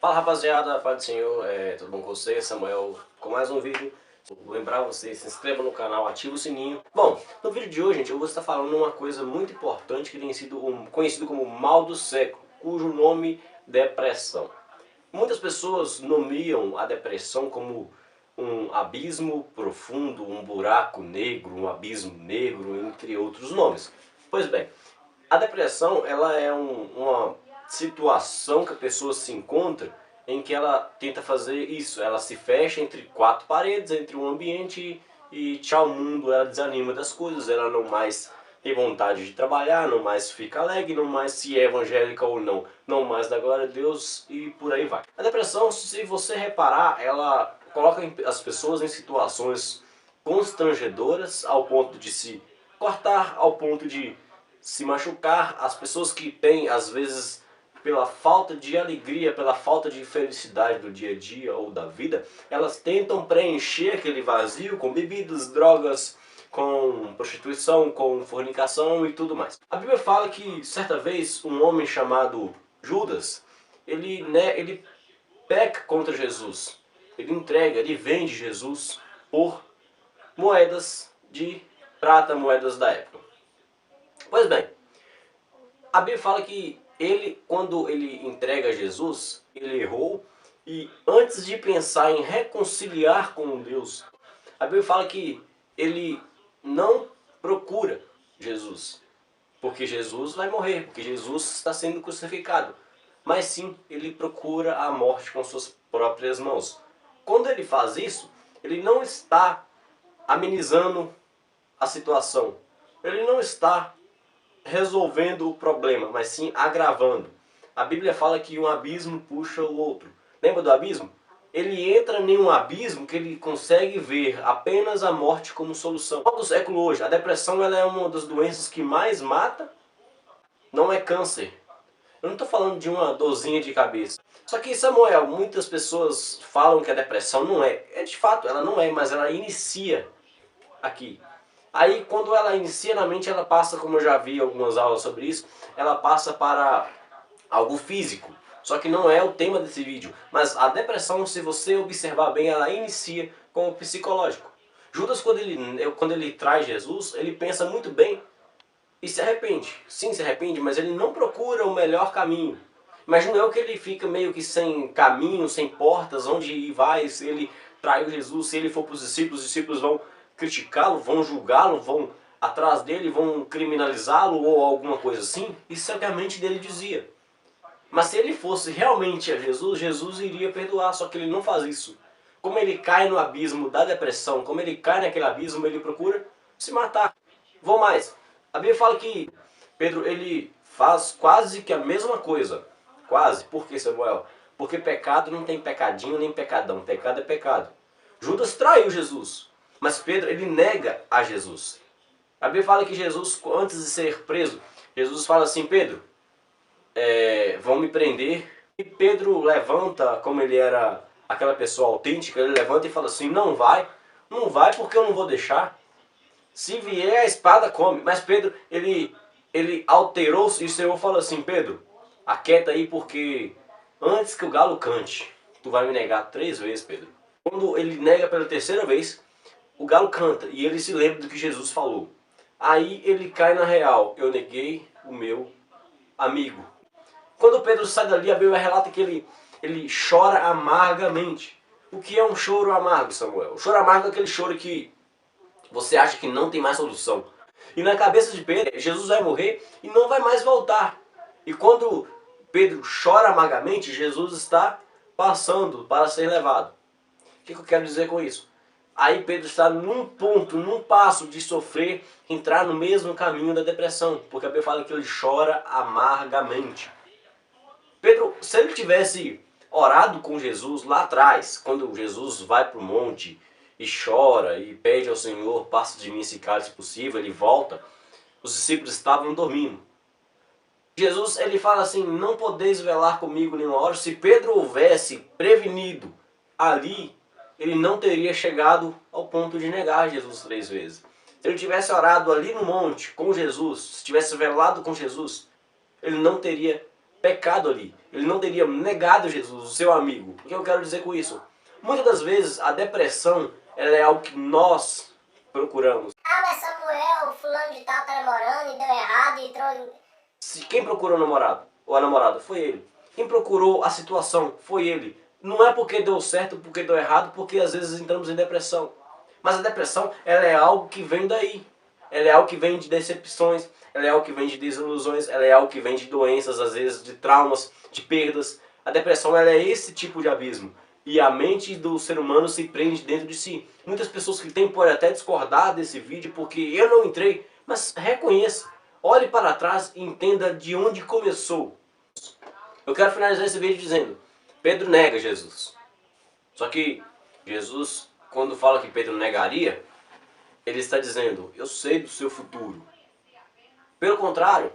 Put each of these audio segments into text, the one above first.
Fala rapaziada, paz do Senhor, tudo bom com vocês? Samuel com mais um vídeo. Vou lembrar vocês, se inscreva no canal, ativa o sininho. Bom, no vídeo de hoje, gente, eu vou estar falando uma coisa muito importante que tem sido conhecido como mal do século, cujo nome é depressão. Muitas pessoas nomeiam a depressão como um abismo profundo, um buraco negro, um abismo negro, entre outros nomes. Pois bem, a depressão ela é uma situação que a pessoa se encontra em que ela tenta fazer isso. Ela se fecha entre quatro paredes, entre um ambiente e tchau mundo. Ela desanima das coisas, ela não mais tem vontade de trabalhar, não mais fica alegre, não mais se é evangélica ou não, não mais dá glória a Deus e por aí vai. A depressão, se você reparar, ela coloca as pessoas em situações constrangedoras ao ponto de se cortar, ao ponto de se machucar. As pessoas que têm, às vezes, pela falta de alegria, pela falta de felicidade do dia a dia ou da vida, elas tentam preencher aquele vazio com bebidas, drogas, com prostituição, com fornicação e tudo mais. A Bíblia fala que, certa vez, um homem chamado Judas, ele peca contra Jesus. Ele entrega, ele vende Jesus por moedas de prata, moedas da época. Pois bem, a Bíblia fala que ele, quando ele entrega Jesus, ele errou e antes de pensar em reconciliar com Deus, a Bíblia fala que ele não procura Jesus, porque Jesus vai morrer, porque Jesus está sendo crucificado. Mas sim, ele procura a morte com suas próprias mãos. Quando ele faz isso, ele não está amenizando a situação. Ele não está resolvendo o problema, mas sim agravando. A Bíblia fala que um abismo puxa o outro. Lembra do abismo? Ele entra em um abismo que ele consegue ver apenas a morte como solução. No século hoje, a depressão ela é uma das doenças que mais mata, não é câncer. Eu não estou falando de uma dorzinha de cabeça. Só que, Samuel, muitas pessoas falam que a depressão não é. É de fato, ela não é, mas ela inicia aqui. Aí quando ela inicia na mente, ela passa, como eu já vi algumas aulas sobre isso, ela passa para algo físico. Só que não é o tema desse vídeo. Mas a depressão, se você observar bem, ela inicia com o psicológico. Judas, quando ele traz Jesus, ele pensa muito bem e se arrepende. Sim, se arrepende, mas ele não procura o melhor caminho. Imagina eu que ele fica meio que sem caminho, sem portas, onde vai, se ele traiu Jesus, se ele for para os discípulos vão criticá-lo, vão julgá-lo, vão atrás dele, vão criminalizá-lo ou alguma coisa assim. Isso é o que a mente dele dizia. Mas se ele fosse realmente a Jesus, Jesus iria perdoar, só que ele não faz isso. Como ele cai no abismo da depressão, como ele cai naquele abismo, ele procura se matar. Vou mais. A Bíblia fala que Pedro ele faz quase que a mesma coisa. Quase. Por que, Samuel? Porque pecado não tem pecadinho nem pecadão. Pecado é pecado. Judas traiu Jesus, mas Pedro ele nega a Jesus. A Bíblia fala que Jesus, antes de ser preso, Jesus fala assim: Pedro, vão me prender. E Pedro levanta, como ele era aquela pessoa autêntica, ele levanta e fala assim: não vai, não vai porque eu não vou deixar. Se vier a espada come. Mas Pedro, ele alterou-se e o Senhor falou assim: Pedro, aquieta aí porque antes que o galo cante, tu vai me negar 3 vezes, Pedro. Quando ele nega pela terceira vez, o galo canta e ele se lembra do que Jesus falou. Aí ele cai na real: eu neguei o meu amigo. Quando Pedro sai dali, a Bíblia relata que ele chora amargamente. O que é um choro amargo, Samuel? O choro amargo é aquele choro que você acha que não tem mais solução. E na cabeça de Pedro, Jesus vai morrer e não vai mais voltar. E quando Pedro chora amargamente, Jesus está passando para ser levado. O que eu quero dizer com isso? Aí Pedro está num ponto, num passo de sofrer, entrar no mesmo caminho da depressão. Porque a Bíblia fala que ele chora amargamente. Pedro, se ele tivesse orado com Jesus lá atrás, quando Jesus vai para o monte e chora e pede ao Senhor: passa de mim esse cálice possível, ele volta, os discípulos estavam dormindo. Jesus ele fala assim: não podeis velar comigo nenhuma hora. Se Pedro houvesse prevenido ali, ele não teria chegado ao ponto de negar Jesus 3 vezes. Se ele tivesse orado ali no monte com Jesus, se tivesse velado com Jesus, ele não teria pecado ali. Ele não teria negado Jesus, o seu amigo. O que eu quero dizer com isso? Muitas das vezes a depressão ela é algo que nós procuramos. Ah, mas Samuel, fulano de tal tá namorando e deu errado e entrou... Quem procurou o namorado ou a namorada foi ele. Quem procurou a situação foi ele. Não é porque deu certo, porque deu errado, porque às vezes entramos em depressão. Mas a depressão ela é algo que vem daí. Ela é algo que vem de decepções, ela é algo que vem de desilusões, ela é algo que vem de doenças, às vezes de traumas, de perdas. A depressão ela é esse tipo de abismo. E a mente do ser humano se prende dentro de si. Muitas pessoas que têm podem até discordar desse vídeo porque eu não entrei, mas reconheça. Olhe para trás e entenda de onde começou. Eu quero finalizar esse vídeo dizendo, Pedro nega Jesus. Só que Jesus, quando fala que Pedro negaria, ele está dizendo, eu sei do seu futuro. Pelo contrário,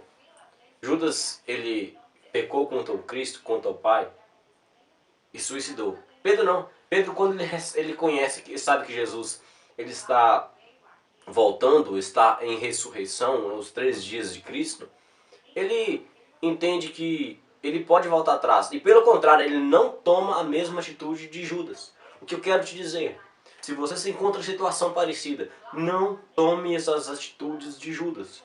Judas, ele pecou contra o Cristo, contra o Pai e suicidou. Pedro não. Pedro, quando ele conhece, ele sabe que Jesus ele está voltando, está em ressurreição, nos 3 dias de Cristo, ele entende que ele pode voltar atrás. E pelo contrário, ele não toma a mesma atitude de Judas. O que eu quero te dizer, se você se encontra em situação parecida, não tome essas atitudes de Judas.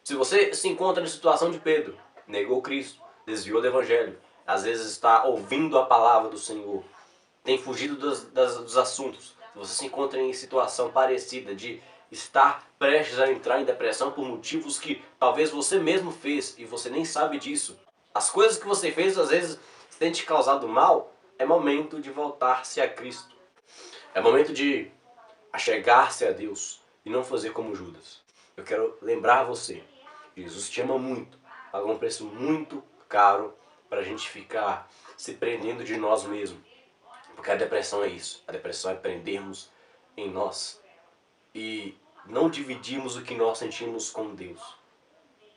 Se você se encontra em situação de Pedro, negou Cristo, desviou do Evangelho, às vezes está ouvindo a palavra do Senhor, tem fugido dos assuntos, se você se encontra em situação parecida de estar prestes a entrar em depressão por motivos que talvez você mesmo fez e você nem sabe disso, as coisas que você fez às vezes têm te causado mal, é momento de voltar-se a Cristo. É momento de achegar-se a Deus e não fazer como Judas. Eu quero lembrar você, Jesus te ama muito, pagou um preço muito caro para a gente ficar se prendendo de nós mesmos. Porque a depressão é isso, a depressão é prendermos em nós e não dividirmos o que nós sentimos com Deus.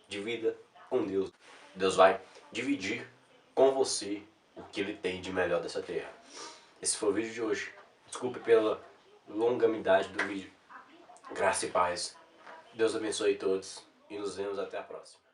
Divida com Deus. Deus vai dividir com você o que Ele tem de melhor dessa terra. Esse foi o vídeo de hoje. Desculpe pela longanimidade do vídeo. Graça e paz. Deus abençoe todos e nos vemos até a próxima.